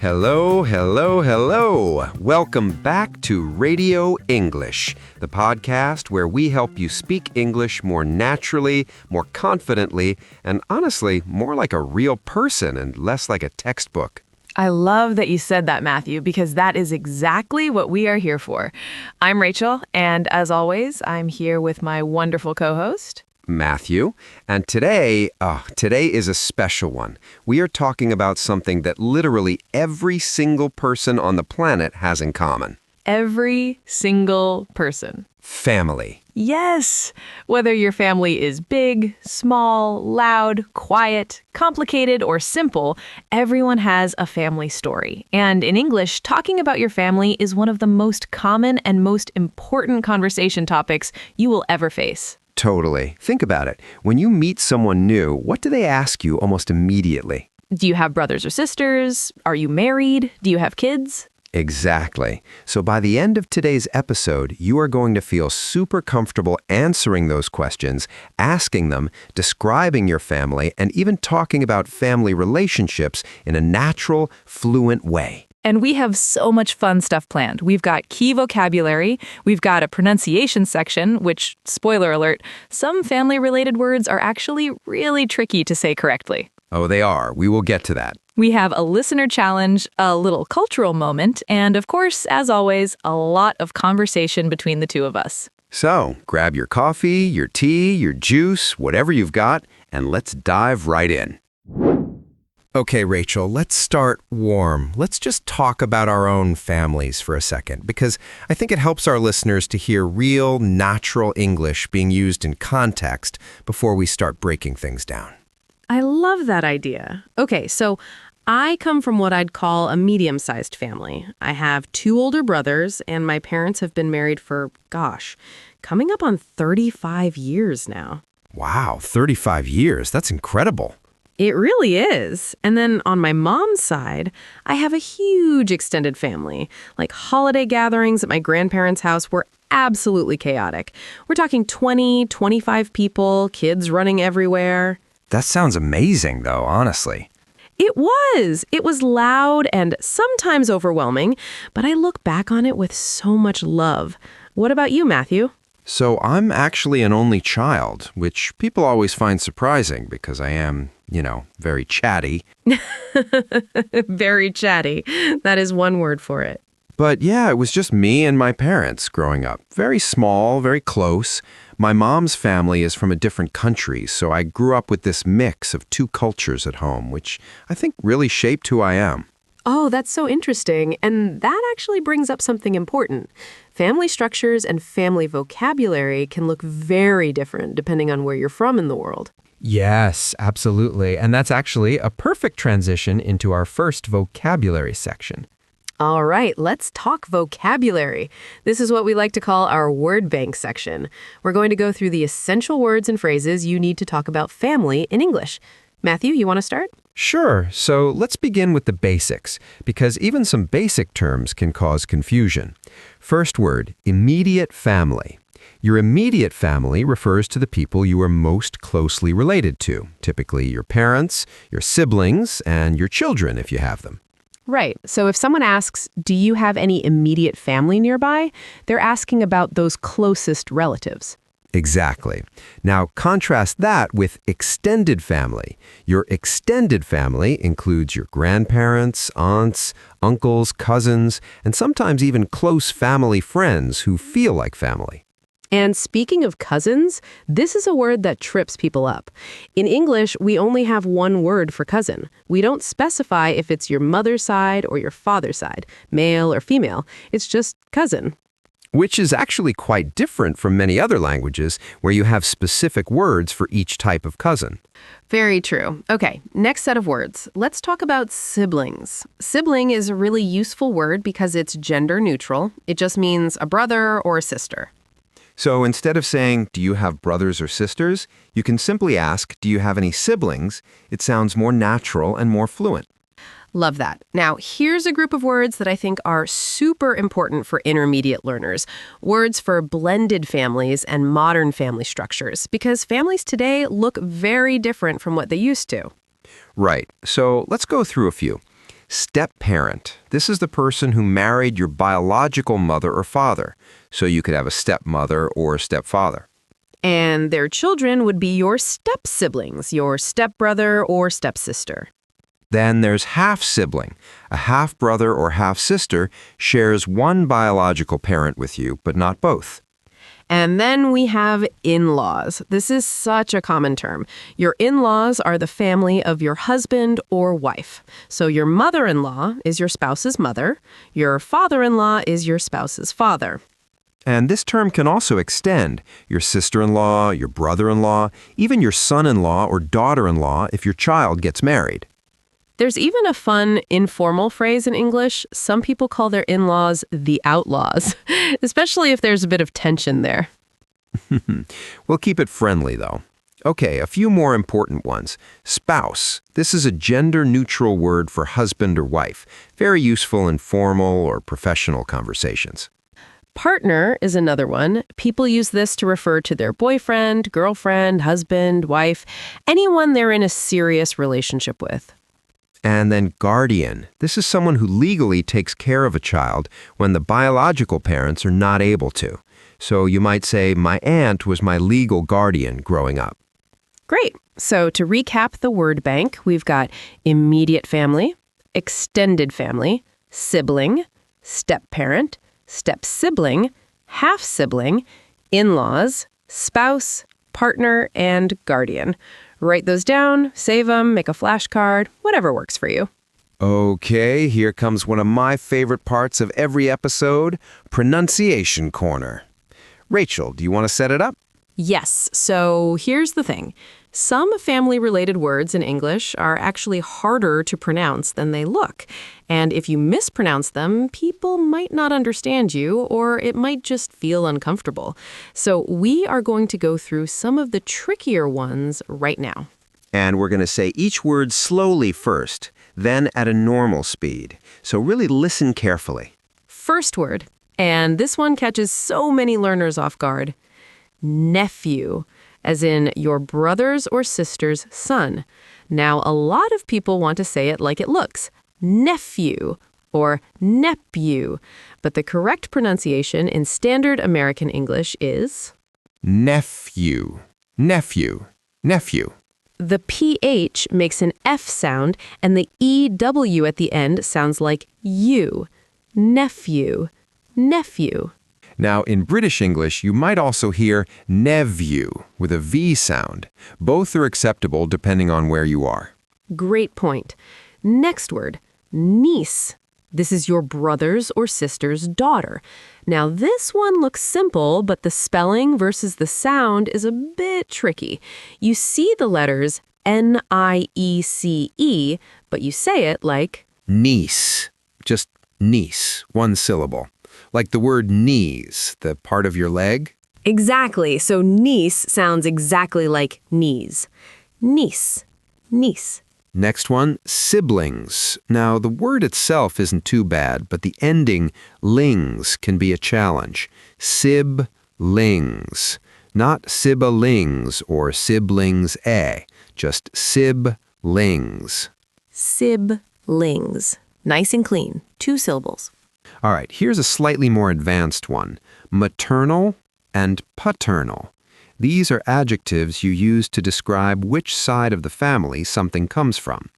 Hello, hello, hello. Welcome back to Radio English, the podcast where we help you speak English more naturally, more confidently, and honestly, more like a real person and less like a textbook. I love that you said that, Matthew, because that is exactly what we are here for. I'm Rachel, and as always, I'm here with my wonderful co-host, Matthew, and today is a special one. We are talking about something that literally every single person on the planet has in common. Every single person. Family. Yes! Whether your family is big, small, loud, quiet, complicated, or simple, everyone has a family story. And in English, talking about your family is one of the most common and most important conversation topics you will ever face. Totally. Think about it. When you meet someone new, what do they ask you almost immediately? Do you have brothers or sisters? Are you married? Do you have kids? Exactly. So by the end of today's episode, you are going to feel super comfortable answering those questions, asking them, describing your family, and even talking about family relationships in a natural, fluent way. And we have so much fun stuff planned. We've got key vocabulary, we've got a pronunciation section, which, spoiler alert, some family-related words are actually really tricky to say correctly. Oh, they are. We will get to that. We have a listener challenge, a little cultural moment, and of course, as always, a lot of conversation between the two of us. So, grab your coffee, your tea, your juice, whatever you've got, and let's dive right in. Okay, Rachel, let's start warm. Let's just talk about our own families for a second, because I think it helps our listeners to hear real, natural English being used in context before we start breaking things down. I love that idea. Okay, so I come from what I'd call a medium-sized family. I have 2 older brothers, and my parents have been married for, coming up on 35 years now. Wow, 35 years. That's incredible. It really is. And then on my mom's side, I have a huge extended family. Like holiday gatherings at my grandparents' house were absolutely chaotic. We're talking 20, 25 people, kids running everywhere. That sounds amazing, though, honestly. It was. It was loud and sometimes overwhelming, but I look back on it with so much love. What about you, Matthew? So I'm actually an only child, which people always find surprising because I am, very chatty. Very chatty. That is one word for it. But yeah, it was just me and my parents growing up. Very small, very close. My mom's family is from a different country, so I grew up with this mix of 2 cultures at home, which I think really shaped who I am. Oh, that's so interesting. And that actually brings up something important. Family structures and family vocabulary can look very different depending on where you're from in the world. Yes, absolutely. And that's actually a perfect transition into our first vocabulary section. All right, let's talk vocabulary. This is what we like to call our word bank section. We're going to go through the essential words and phrases you need to talk about family in English. Matthew, you want to start? Sure. So let's begin with the basics, because even some basic terms can cause confusion. First word, immediate family. Your immediate family refers to the people you are most closely related to, typically your parents, your siblings, and your children if you have them. Right. So if someone asks, do you have any immediate family nearby? They're asking about those closest relatives. Exactly. Now, contrast that with extended family. Your extended family includes your grandparents, aunts, uncles, cousins, and sometimes even close family friends who feel like family. And speaking of cousins, this is a word that trips people up. In English, we only have one word for cousin. We don't specify if it's your mother's side or your father's side, male or female. It's just cousin. Which is actually quite different from many other languages where you have specific words for each type of cousin. Very true. Okay, next set of words. Let's talk about siblings. Sibling is a really useful word because it's gender neutral. It just means a brother or a sister. So instead of saying, do you have brothers or sisters, you can simply ask, do you have any siblings? It sounds more natural and more fluent. Love that. Now, here's a group of words that I think are super important for intermediate learners. Words for blended families and modern family structures, because families today look very different from what they used to. Right. So let's go through a few. Step-parent. This is the person who married your biological mother or father. So you could have a stepmother or a stepfather. And their children would be your step-siblings, your stepbrother or stepsister. Then there's half-sibling. A half-brother or half-sister shares one biological parent with you, but not both. And then we have in-laws. This is such a common term. Your in-laws are the family of your husband or wife. So your mother-in-law is your spouse's mother. Your father-in-law is your spouse's father. And this term can also extend your sister-in-law, your brother-in-law, even your son-in-law or daughter-in-law if your child gets married. There's even a fun informal phrase in English. Some people call their in-laws the outlaws, especially if there's a bit of tension there. We'll keep it friendly, though. Okay, a few more important ones. Spouse. This is a gender-neutral word for husband or wife. Very useful in formal or professional conversations. Partner is another one. People use this to refer to their boyfriend, girlfriend, husband, wife, anyone they're in a serious relationship with. And then guardian. This is someone who legally takes care of a child when the biological parents are not able to. So you might say, my aunt was my legal guardian growing up. Great. So to recap the word bank, we've got immediate family, extended family, sibling, step-parent, step-sibling, half-sibling, in-laws, spouse, partner, and guardian. Write those down, save them, make a flashcard, whatever works for you. Okay, here comes one of my favorite parts of every episode, Pronunciation Corner. Rachel, do you want to set it up? Yes, so here's the thing. Some family-related words in English are actually harder to pronounce than they look. And if you mispronounce them, people might not understand you, or it might just feel uncomfortable. So we are going to go through some of the trickier ones right now. And we're going to say each word slowly first, then at a normal speed. So really listen carefully. First word, and this one catches so many learners off guard. Nephew, as in your brother's or sister's son. Now, a lot of people want to say it like it looks, nephew or nephew, but the correct pronunciation in standard American English is Nephew, nephew, nephew. the PH makes an F sound and the EW at the end sounds like you. Nephew, nephew. Now, in British English, you might also hear neview with a V sound. Both are acceptable depending on where you are. Great point. Next word, niece. This is your brother's or sister's daughter. Now, this one looks simple, but the spelling versus the sound is a bit tricky. You see the letters N-I-E-C-E, but you say it like Niece. Just niece, one syllable. Like the word knees, the part of your leg. Exactly. So niece sounds exactly like knees. Niece, niece. Next one, siblings. Now, the word itself isn't too bad, but the ending lings can be a challenge. Siblings. Not siblings or siblings just siblings. Siblings. Nice and clean. 2 syllables. All right, here's a slightly more advanced one. Maternal and paternal. These are adjectives you use to describe which side of the family something comes from.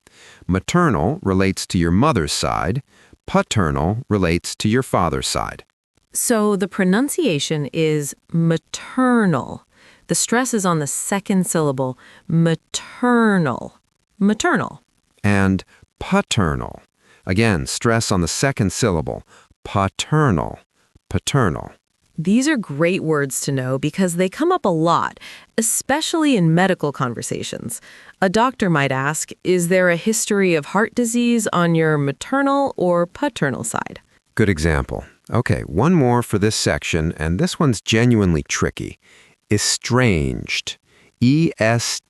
Maternal relates to your mother's side. Paternal relates to your father's side. So the pronunciation is maternal. The stress is on the second syllable, maternal. Maternal. And paternal. Again, stress on the second syllable. Paternal. Paternal. These are great words to know because they come up a lot, especially in medical conversations. A doctor might ask, is there a history of heart disease on your maternal or paternal side? Good example. Okay, one more for this section, and this one's genuinely tricky. Estranged. Estranged.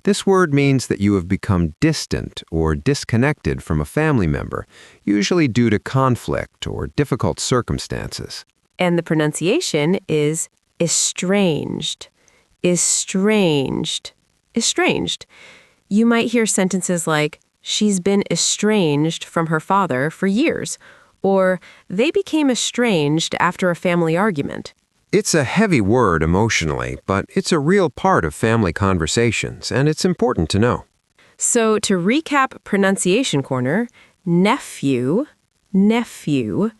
This word means that you have become distant or disconnected from a family member, usually due to conflict or difficult circumstances. And the pronunciation is estranged. Estranged. Estranged. You might hear sentences like, she's been estranged from her father for years, or they became estranged after a family argument. It's a heavy word emotionally, but it's a real part of family conversations, and it's important to know. So to recap Pronunciation Corner, nephew, nephew,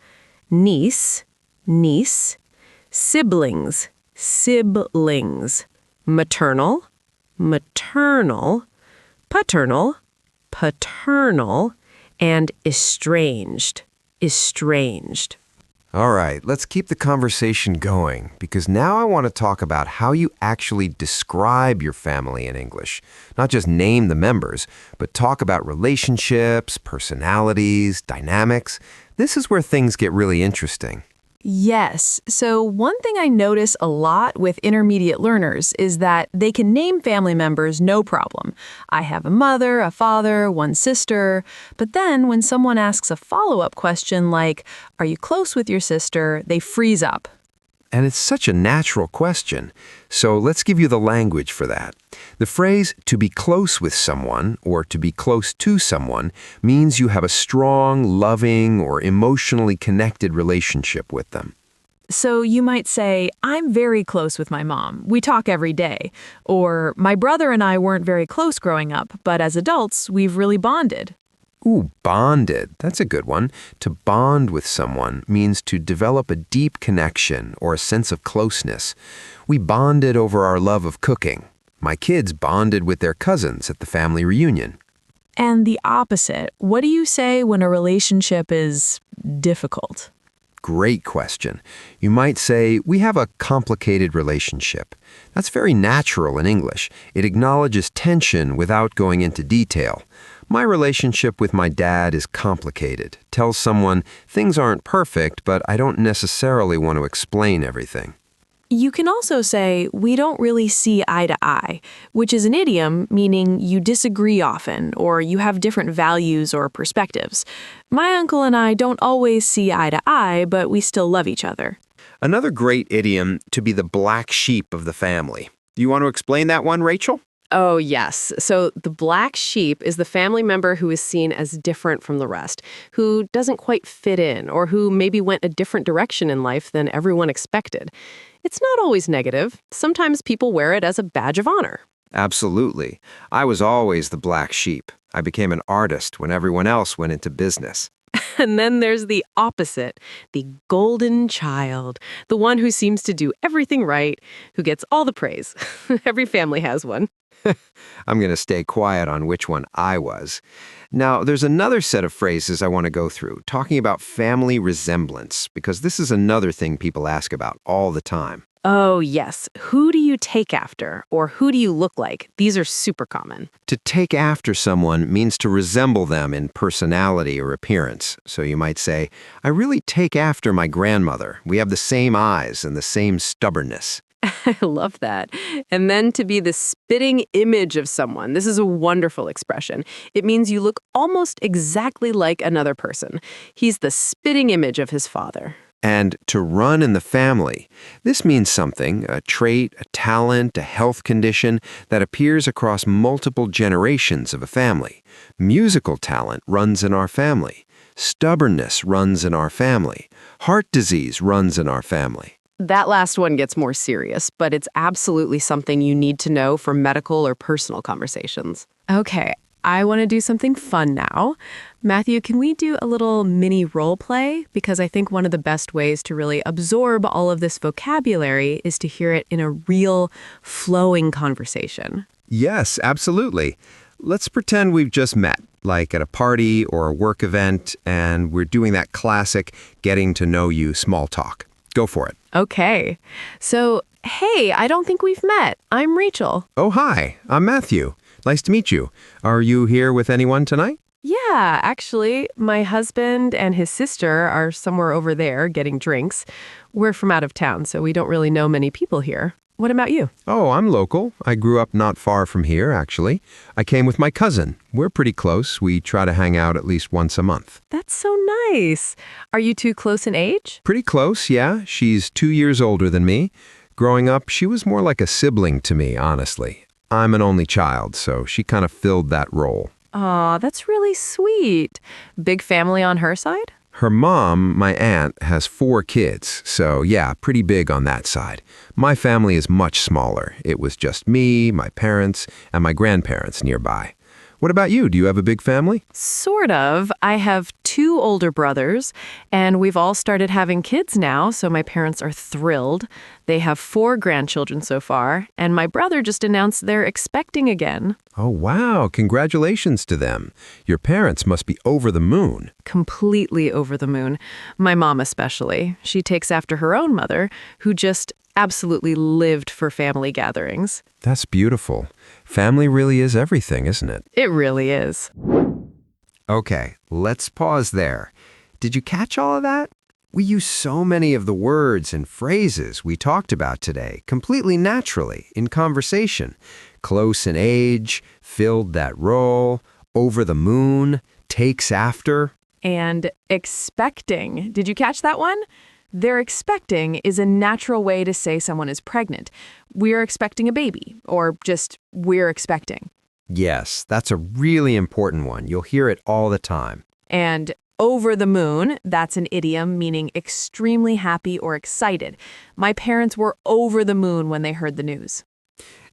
niece, niece, siblings, siblings, maternal, maternal, paternal, paternal, and estranged, estranged. All right, let's keep the conversation going, because now I want to talk about how you actually describe your family in English. Not just name the members, but talk about relationships, personalities, dynamics. This is where things get really interesting. Yes. So one thing I notice a lot with intermediate learners is that they can name family members no problem. I have a mother, a father, one sister. But then when someone asks a follow-up question like, are you close with your sister? They freeze up. And it's such a natural question. So let's give you the language for that. The phrase to be close with someone or to be close to someone means you have a strong, loving, or emotionally connected relationship with them. So you might say, I'm very close with my mom. We talk every day. Or my brother and I weren't very close growing up, but as adults, we've really bonded. Ooh, bonded. That's a good one. To bond with someone means to develop a deep connection or a sense of closeness. We bonded over our love of cooking. My kids bonded with their cousins at the family reunion. And the opposite, what do you say when a relationship is difficult? Great question. You might say, we have a complicated relationship. That's very natural in English. It acknowledges tension without going into detail. My relationship with my dad is complicated. Tells someone, things aren't perfect, but I don't necessarily want to explain everything. You can also say, we don't really see eye to eye, which is an idiom meaning you disagree often or you have different values or perspectives. My uncle and I don't always see eye to eye, but we still love each other. Another great idiom, to be the black sheep of the family. Do you want to explain that one, Rachel? Oh, yes. So the black sheep is the family member who is seen as different from the rest, who doesn't quite fit in, or who maybe went a different direction in life than everyone expected. It's not always negative. Sometimes people wear it as a badge of honor. Absolutely. I was always the black sheep. I became an artist when everyone else went into business. And then there's the opposite, the golden child, the one who seems to do everything right, who gets all the praise. Every family has one. I'm going to stay quiet on which one I was. Now, there's another set of phrases I want to go through, talking about family resemblance, because this is another thing people ask about all the time. Oh, yes. Who do you take after? Or who do you look like? These are super common. To take after someone means to resemble them in personality or appearance. So you might say, I really take after my grandmother. We have the same eyes and the same stubbornness. I love that. And then to be the spitting image of someone. This is a wonderful expression. It means you look almost exactly like another person. He's the spitting image of his father. And to run in the family. This means something, a trait, a talent, a health condition that appears across multiple generations of a family. Musical talent runs in our family. Stubbornness runs in our family. Heart disease runs in our family. That last one gets more serious, but it's absolutely something you need to know for medical or personal conversations. Okay, I want to do something fun now. Matthew, can we do a little mini role play? Because I think one of the best ways to really absorb all of this vocabulary is to hear it in a real, flowing conversation. Yes, absolutely. Let's pretend we've just met, like at a party or a work event, and we're doing that classic getting to know you small talk. Go for it. Okay. So, hey, I don't think we've met. I'm Rachel. Oh, hi. I'm Matthew. Nice to meet you. Are you here with anyone tonight? Yeah, actually, my husband and his sister are somewhere over there getting drinks. We're from out of town, so we don't really know many people here. What about you? Oh, I'm local. I grew up not far from here, actually. I came with my cousin. We're pretty close. We try to hang out at least once a month. That's so nice. Are you two close in age? Pretty close, yeah. She's 2 years older than me. Growing up, she was more like a sibling to me, honestly. I'm an only child, so she kind of filled that role. Aw, that's really sweet. Big family on her side? Her mom, my aunt, has 4 kids, so yeah, pretty big on that side. My family is much smaller. It was just me, my parents, and my grandparents nearby. What about you? Do you have a big family? Sort of. I have 2 older brothers, and we've all started having kids now, so my parents are thrilled. They have 4 grandchildren so far, and my brother just announced they're expecting again. Oh, wow. Congratulations to them. Your parents must be over the moon. Completely over the moon. My mom especially. She takes after her own mother, who just absolutely lived for family gatherings. That's beautiful. Family really is everything, isn't it? It really is. Okay, let's pause there. Did you catch all of that? We use so many of the words and phrases we talked about today completely naturally in conversation. Close in age, filled that role, over the moon, takes after. And expecting. Did you catch that one? They're expecting is a natural way to say someone is pregnant. We're expecting a baby, or just we're expecting. Yes, that's a really important one. You'll hear it all the time. And over the moon, that's an idiom meaning extremely happy or excited. My parents were over the moon when they heard the news.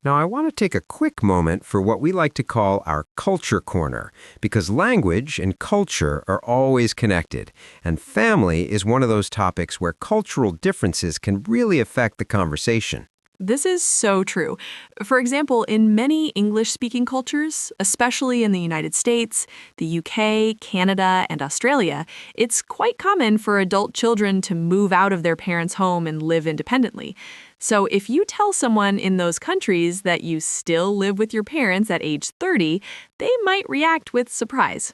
Now, I want to take a quick moment for what we like to call our culture corner, because language and culture are always connected, and family is one of those topics where cultural differences can really affect the conversation. This is so true. For example, in many English-speaking cultures, especially in the United States, the UK, Canada, and Australia, it's quite common for adult children to move out of their parents' home and live independently. So if you tell someone in those countries that you still live with your parents at age 30, they might react with surprise.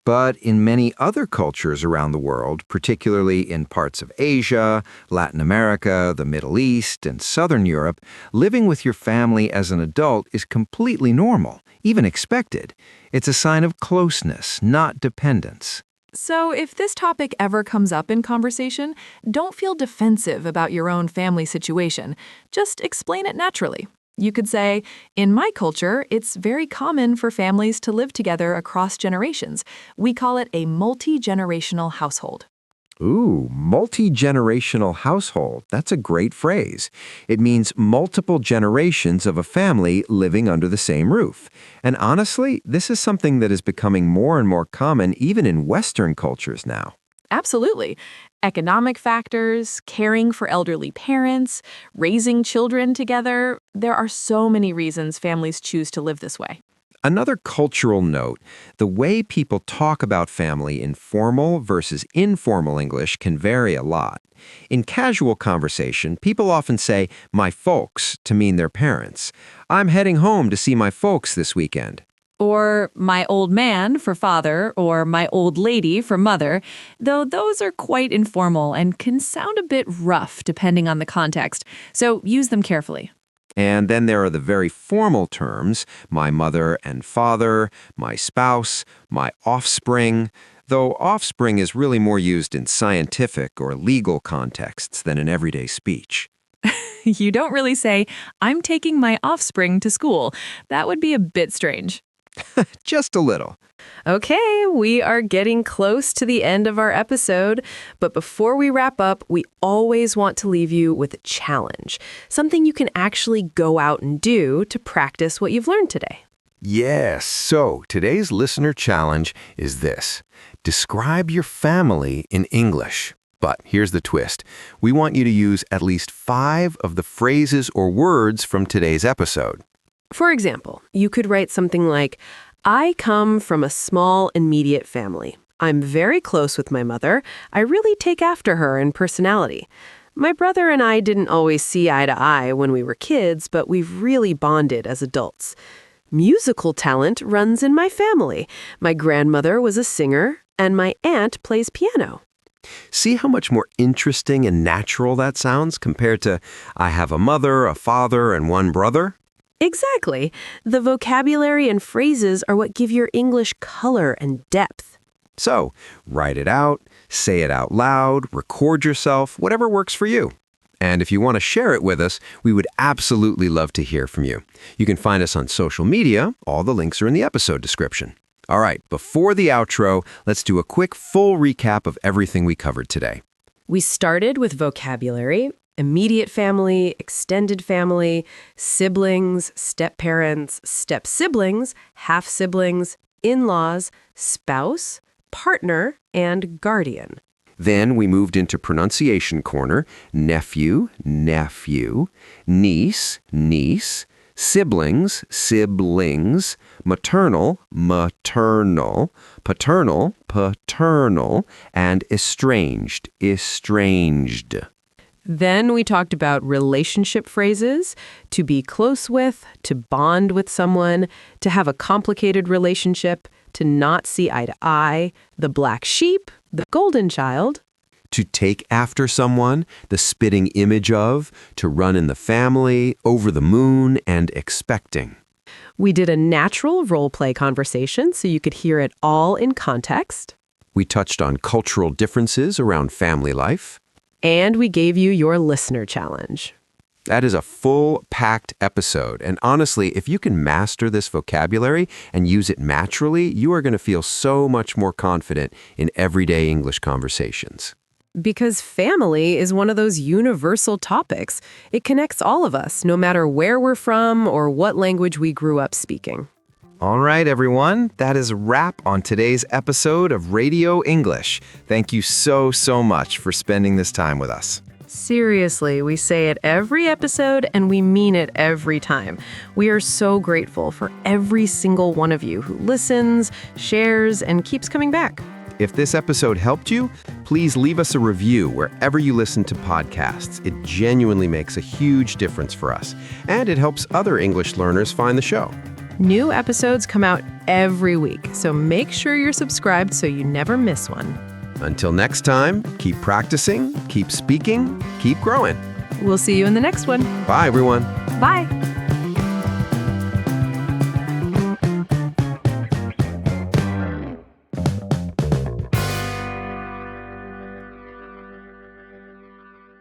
But in many other cultures around the world, particularly in parts of Asia, Latin America, the Middle East, and Southern Europe, living with your family as an adult is completely normal, even expected. It's a sign of closeness, not dependence. So if this topic ever comes up in conversation, don't feel defensive about your own family situation. Just explain it naturally. You could say, in my culture, it's very common for families to live together across generations. We call it a multi-generational household. Ooh, multi-generational household. That's a great phrase. It means multiple generations of a family living under the same roof. And honestly, this is something that is becoming more and more common even in Western cultures now. Absolutely. Economic factors, caring for elderly parents, raising children together. There are so many reasons families choose to live this way. Another cultural note, the way people talk about family in formal versus informal English can vary a lot. In casual conversation, people often say, my folks, to mean their parents. I'm heading home to see my folks this weekend. Or my old man for father, or my old lady for mother, though those are quite informal and can sound a bit rough depending on the context, so use them carefully. And then there are the very formal terms, my mother and father, my spouse, my offspring, though offspring is really more used in scientific or legal contexts than in everyday speech. You don't really say, I'm taking my offspring to school. That would be a bit strange. Just a little. Okay, we are getting close to the end of our episode, but before we wrap up, we always want to leave you with a challenge, something you can actually go out and do to practice what you've learned today. Yes, so today's listener challenge is this. Describe your family in English. But here's the twist. We want you to use at least 5 of the phrases or words from today's episode. For example, you could write something like, I come from a small, immediate family. I'm very close with my mother. I really take after her in personality. My brother and I didn't always see eye to eye when we were kids, but we've really bonded as adults. Musical talent runs in my family. My grandmother was a singer, and my aunt plays piano. See how much more interesting and natural that sounds compared to I have a mother, a father, and one brother? Exactly. The vocabulary and phrases are what give your English color and depth. So, write it out, say it out loud, record yourself, whatever works for you. And if you want to share it with us, we would absolutely love to hear from you. You can find us on social media. All the links are in the episode description. All right, before the outro, let's do a quick full recap of everything we covered today. We started with vocabulary, immediate family, extended family, siblings, step-parents, step-siblings, half-siblings, in-laws, spouse, partner, and guardian. Then we moved into pronunciation corner, nephew, nephew, niece, niece, siblings, siblings, maternal, maternal, paternal, paternal, and estranged, estranged. Then we talked about relationship phrases, to be close with, to bond with someone, to have a complicated relationship, to not see eye to eye, the black sheep, the golden child. To take after someone, the spitting image of, to run in the family, over the moon, and expecting. We did a natural role-play conversation so you could hear it all in context. We touched on cultural differences around family life. And we gave you your listener challenge. That is a full-packed episode. And honestly, if you can master this vocabulary and use it naturally, you are going to feel so much more confident in everyday English conversations. Because family is one of those universal topics. It connects all of us, no matter where we're from or what language we grew up speaking. All right, everyone, that is a wrap on today's episode of Radio English. Thank you so much for spending this time with us. Seriously, we say it every episode and we mean it every time. We are so grateful for every single one of you who listens, shares, and keeps coming back. If this episode helped you, please leave us a review wherever you listen to podcasts. It genuinely makes a huge difference for us, and it helps other English learners find the show. New episodes come out every week, so make sure you're subscribed so you never miss one. Until next time, keep practicing, keep speaking, keep growing. We'll see you in the next one. Bye, everyone. Bye.